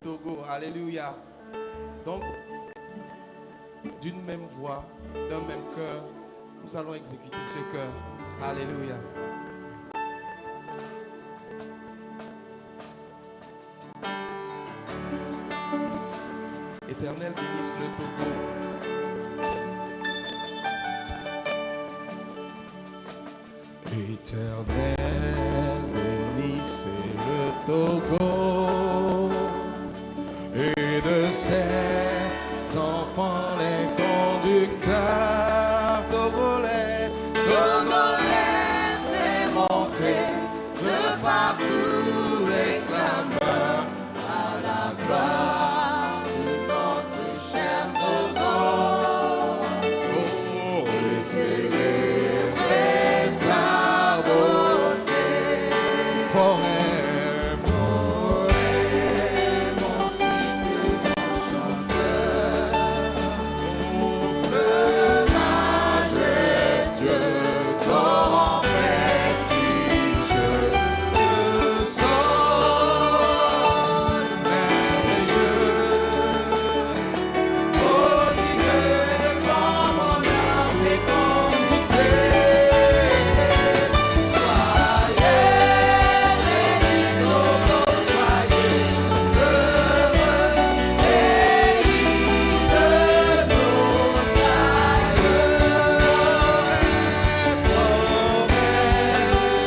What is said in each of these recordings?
Togo. Alléluia. Donc, d'une même voix, d'un même cœur, nous allons exécuter ce cœur. Alléluia. Éternel, bénisse le Togo. Éternel, bénissez le Togo et de ses enfants les conducteurs togolais. Togolais, fait monter de partout les clameurs à la gloire de notre cher Togo. Oh, et célébrer sa beauté forever. Mon cycle, mon chanteur, le majestueux, grand prestige, le sol merveilleux, prodigue comme en art fécondité. Soyez bénis, Togo, soyez heureux, pays de nos aïeux.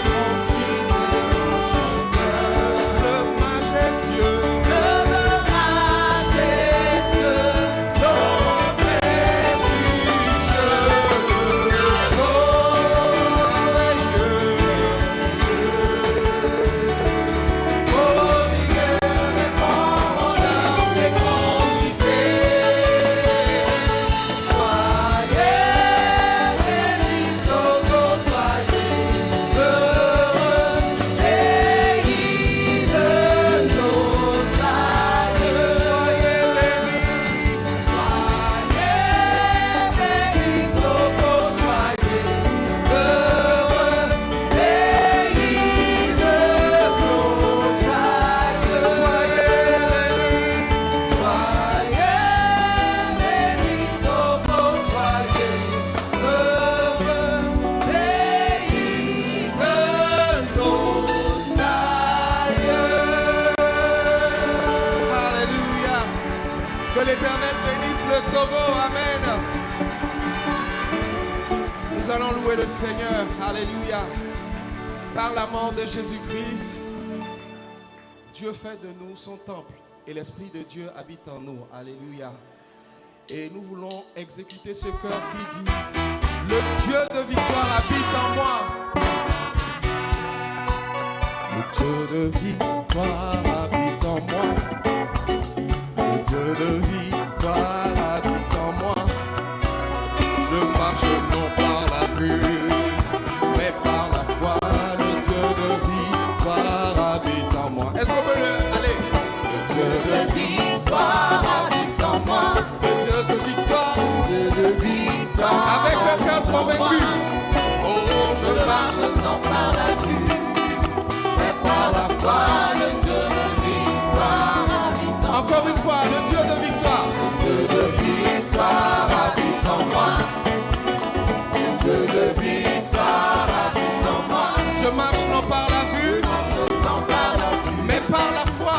Mon cycle, mon chanteur, le majestueux, grand prestige, le sol merveilleux, prodigue comme en art fécondité. Soyez bénis, Togo, soyez heureux, pays de nos aïeux. Soyez bénis, Togo, soyez heureux, pays de nos aïeux. Soyez bénis, Togo, soyez heureux, pays de nos aïeux. Alléluia. Que l'Éternel bénisse le Togo. Amen. Nous allons louer le Seigneur. Alléluia. Par la mort de Jésus-Christ, Dieu fait de nous son temple et l'Esprit de Dieu habite en nous. Alléluia. Et nous voulons exécuter ce cœur qui dit: le Dieu de victoire habite en moi. Le Dieu de victoire habite en moi. Le Dieu de victoire habite en moi. Je marche non par la vue, mais par la foi. Le Dieu de victoire habite en moi. Est-ce qu'on peut le... Allez. Le Dieu de victoire habite en moi. Le Dieu de victoire. Avec le cœur convaincu. Oh, je marche non par la vue, mais par la foi. Le Dieu de victoire habite en moi. Encore une fois, le Dieu de victoire. Le Dieu de victoire habite en moi. Le Dieu de victoire habite en moi. Je marche non par la vue, mais par la foi.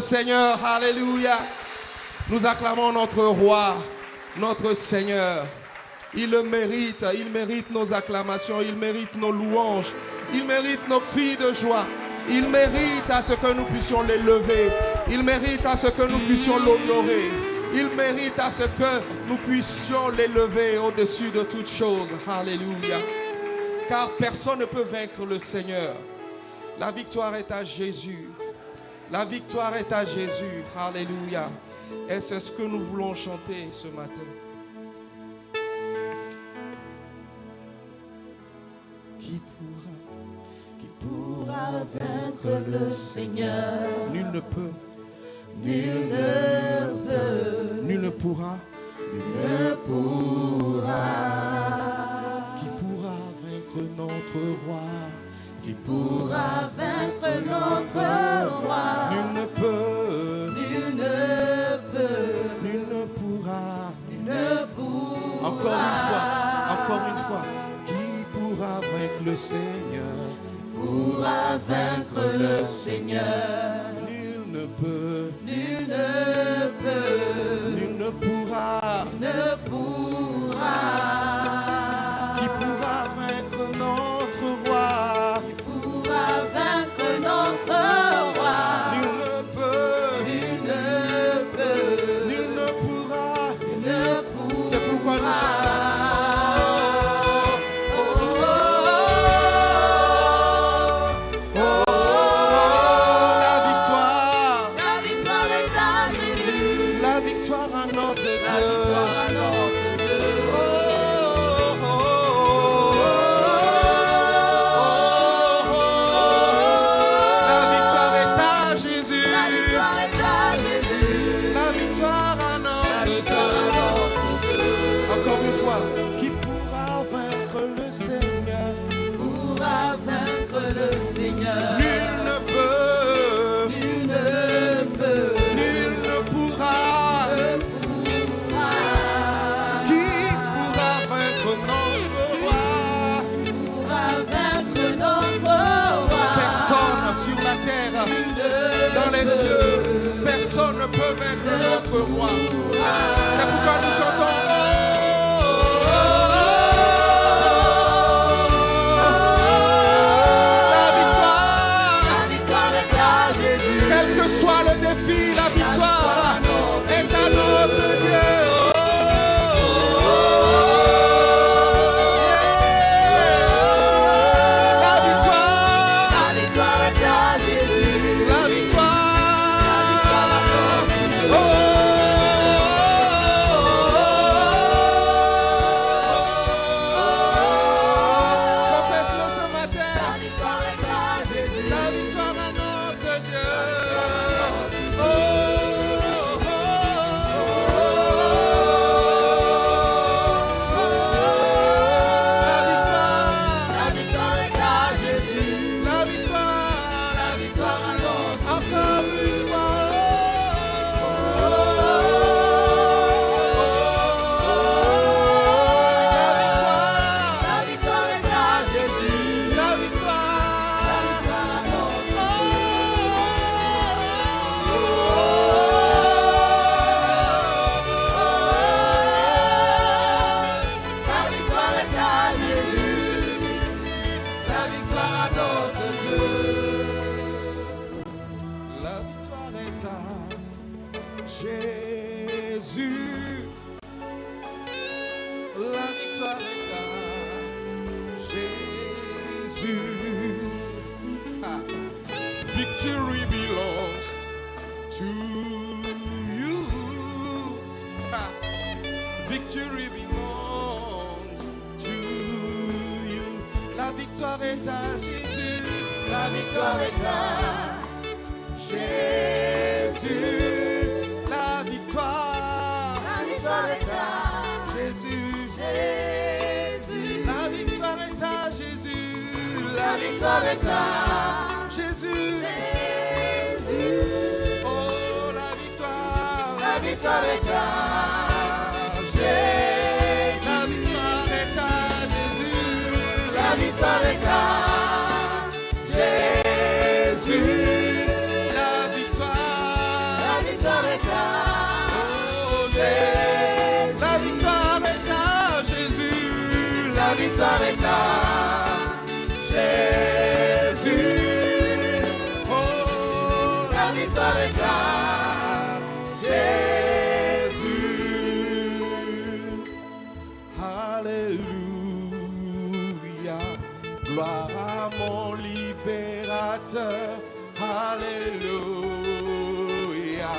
Seigneur. Alléluia. Nous acclamons notre roi, notre Seigneur. Il le mérite, il mérite nos acclamations, il mérite nos louanges, il mérite nos cris de joie. Il mérite à ce que nous puissions l'élever. Il mérite à ce que nous puissions l'honorer. Il mérite à ce que nous puissions l'élever au-dessus de toutes choses. Alléluia. Car personne ne peut vaincre le Seigneur. La victoire est à Jésus. La victoire est à Jésus. Alléluia. Et c'est ce que nous voulons chanter ce matin. Qui pourra vaincre le Seigneur? Nul ne peut. Nul ne peut. Nul ne pourra. Nul ne pourra. Qui pourra vaincre notre roi? Qui pourra vaincre notre roi? Nul ne peut. Nul ne peut. Nul ne pourra. Nul ne pourra. Encore une fois. Qui pourra vaincre le Seigneur? Pourra vaincre le Seigneur. Nul ne peut. Nul ne peut. Nul ne pourra. Nul ne pourra. Qui pourra vaincre notre roi? Qui pourra vaincre notre roi? Nul ne peut. Nul ne peut. Nul ne pourra. Nul ne pourra. C'est pourquoi nous chantons. Dans les cieux, personne ne peut vaincre notre roi. C'est pourquoi nous chantons. La victoire est à Jésus. Quel que soit le défi, la victoire est à notre Dieu. Victory belongs to you. Victory belongs to you. La victoire est à Jésus. La victoire est à Jésus. La victoire est à Jésus. Jésus. La victoire est à Jésus. La victoire est à Jésus. Jésus. Oh, la victoire. La victoire est à Jésus. La victoire est à Jésus. La victoire est à Jésus. La victoire libérateur. Alléluia.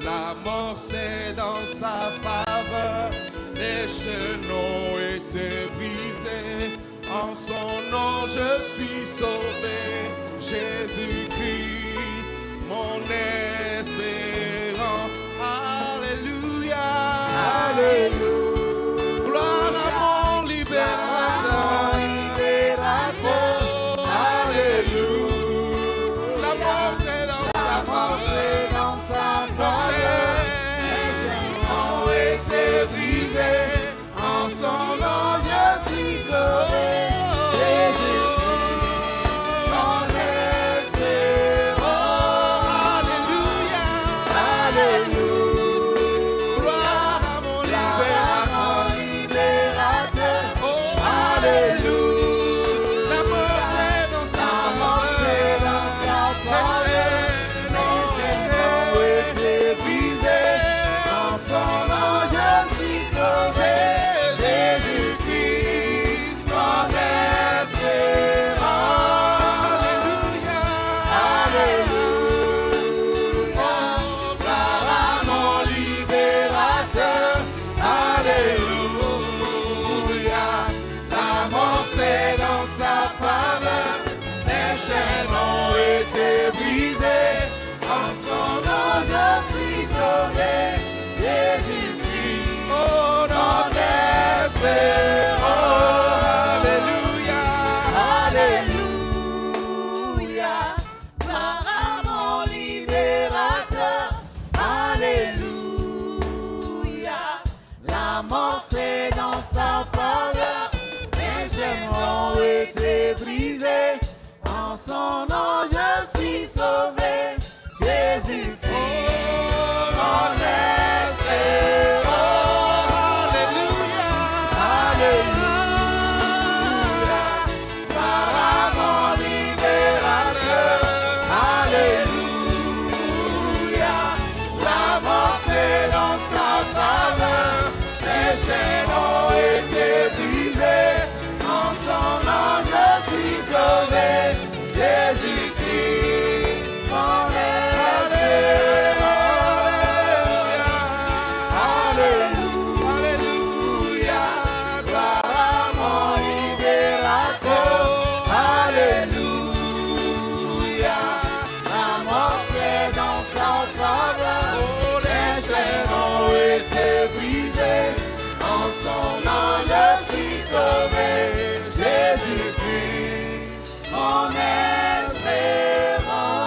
La mort c'est dans sa faveur. Les chaînes ont été brisées. En son nom je suis sauvé. Jésus-Christ, mon espérant. Alléluia. Alléluia. Gloire à mon libérateur. Oh, alléluia. La mort c'est dans sa faveur. Les chaînes ont été brisées. En son nom je suis sauvé. Jésus-Christ, mon espérant. Alléluia. Gloire à mon libérateur. Oh, alléluia. La mort c'est dans sa faveur. Les chaînes ont été brisées. En son nom je suis sauvé. Jésus-Christ, mon espérant. Alléluia. Gloire à mon libérateur. Alléluia. La mort c'est dans sa faveur. Les chaînes ont été brisées. En son nom je suis sauvé. Jésus-Christ, oh notre espérant. Alléluia. Alléluia. Gloire à mon libérateur. Alléluia. La mort c'est dans sa faveur. Les chaînes ont été brisées. En son nom je suis sauvé. Jésus-Christ, mon espérant. Alléluia. Alléluia. Gloire à mon libérateur. Alléluia. La mort c'est dans sa faveur. Les chaînes ont été brisées. En son nom je suis sauvé. Jésus-Christ, mon Alléluia. Gloire à mon libérateur. Alléluia. La mort c'est dans sa faveur. Les chaînes ont été brisées. En son nom je suis sauvé. Jésus-Christ, mon espérant.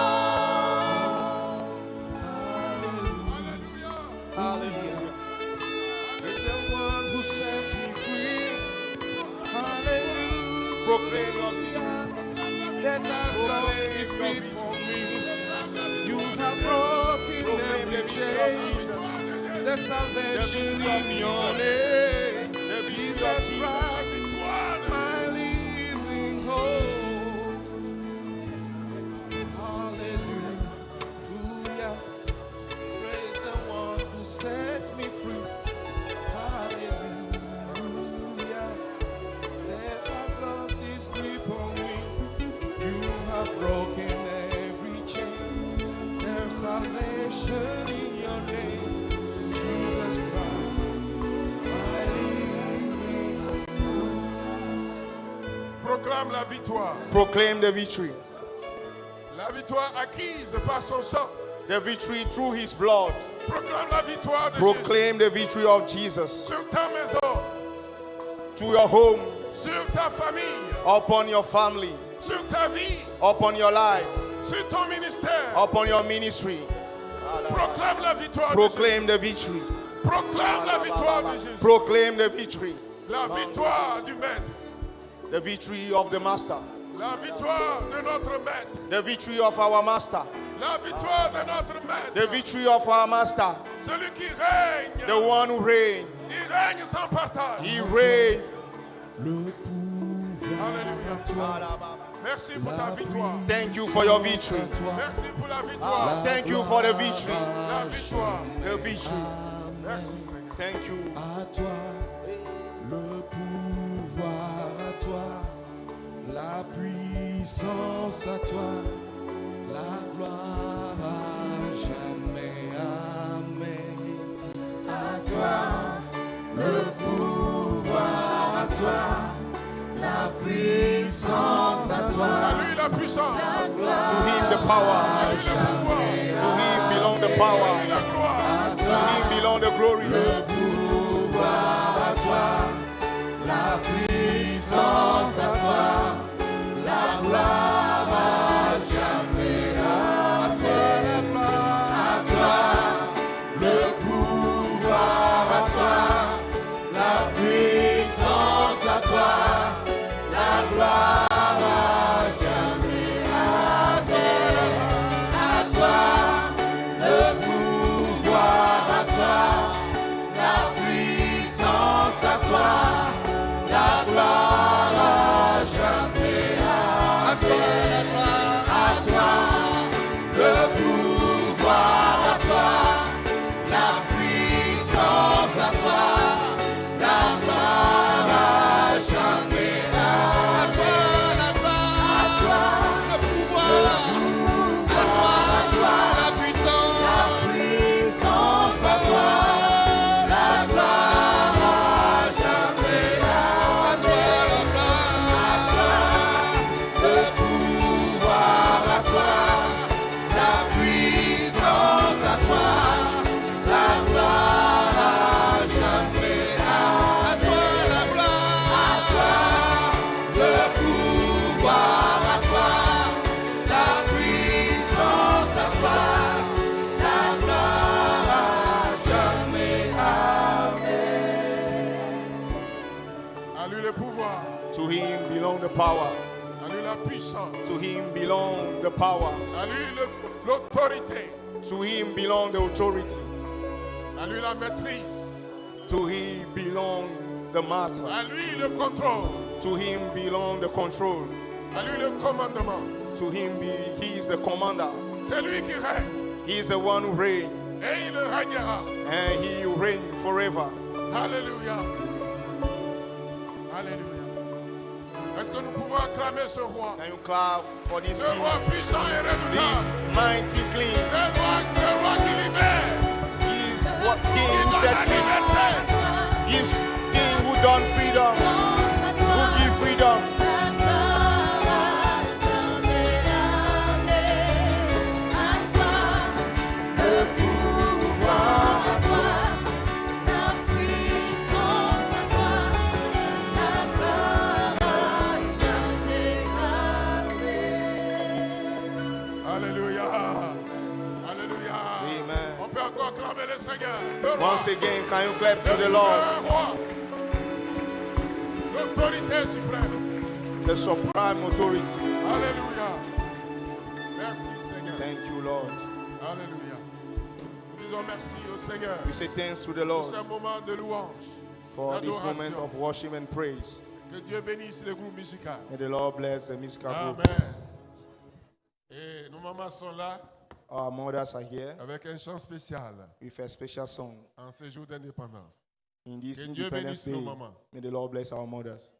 Hallelujah. It's the one who set me free. Hallelujah. Proclaim your victory. Let us go is before me. You have broken every chain. The salvation in your name. Jesus Christ, my living hope. Hallelujah. Praise the one who set me free. Hallelujah. Let us lost his grip on me. You have broken every chain. There's salvation in your name. Jesus Christ, my living hope. Proclame la victoire. Proclaim the victory. La victoire acquise par son sang. The victory through his blood. Proclame la victoire de Jésus. Proclaim the victory of Jesus. Sur ta maison, To your home, sur ta famille, upon your family, sur ta vie, upon your life, sur ton ministère. upon your ministry. Proclame la victoire de Proclaim the victory. Jésus. Proclame la victoire de Jésus. Proclaim the victory. La victoire du Maître. The victory of the Master. La victoire de notre Maître. The victory of our Master. La victoire de notre Maître. The victory of our Master. Celui qui règne. The one who reigned. Il règne sans partage. He reigned. Le pouvoir Alléluia. à toi. Merci pour ta victoire. Thank you for your victory. Merci pour la victoire. Thank you for the victory. La victoire. The victory. Merci Seigneur. Thank you. À toi, le pouvoir à toi, la puissance à toi, la gloire à jamais. Amen. À toi, le pouvoir à toi, la puissance à toi. À lui la puissance. To him the power. À lui le pouvoir. To him belong the À power. lui la gloire. To him belong the glory. Le pouvoir à toi, la puissance à toi, la gloire à jamais. À toi la gloire, à toi le pouvoir, à toi la puissance, à toi la gloire à jamais. À toi le pouvoir, à toi la puissance, à toi la gloire à jamais. À toi le pouvoir, à toi la puissance, à toi la gloire à jamais. À toi la gloire, le pouvoir, à toi la puissance, à toi la gloire à jamais. À toi la gloire, le pouvoir, à toi la puissance, à toi la gloire à jamais. À toi la gloire, le pouvoir, à toi la puissance, à toi la gloire à jamais. À lui le pouvoir. To him belong the power. À lui la puissance. To him belong the power. À lui l'autorité. To him belong the authority. À lui la maîtrise. To him belong the master. À lui le contrôle. To him belong the control. À lui le commandement. To him he is the commander. C'est lui qui règne. He is the one who reigns, Et il régnera. and he will reign forever. Alléluia. Alléluia. Est-ce que nous pouvons acclamer ce roi? Can you clap for this Ce king, roi puissant et this redoutable. mighty king, Ce roi qui libère. this what king Qui who donne set la free, liberté. this king who done freedom, who give freedom. Alléluia. Alléluia. Amen. On peut encore acclamer le Seigneur. Le roi. Once again, can you clap to Le the Lord, souverain roi. L'autorité suprême. the supreme authority? Alléluia. Merci Seigneur. Thank you, Lord. Alléluia. Nous disons merci au Seigneur We say thanks to the pour Lord ce moment de louange. for this d'adoration. moment of worship and praise. Que Dieu bénisse le groupe musical. May the Lord bless the musical group. Amen. Et nos mamans sont là Our mothers are here avec un chant spécial with a special song en ce jour d'indépendance. in this Que Dieu Independence bénisse nos Day. mamans. May the Lord bless our mothers.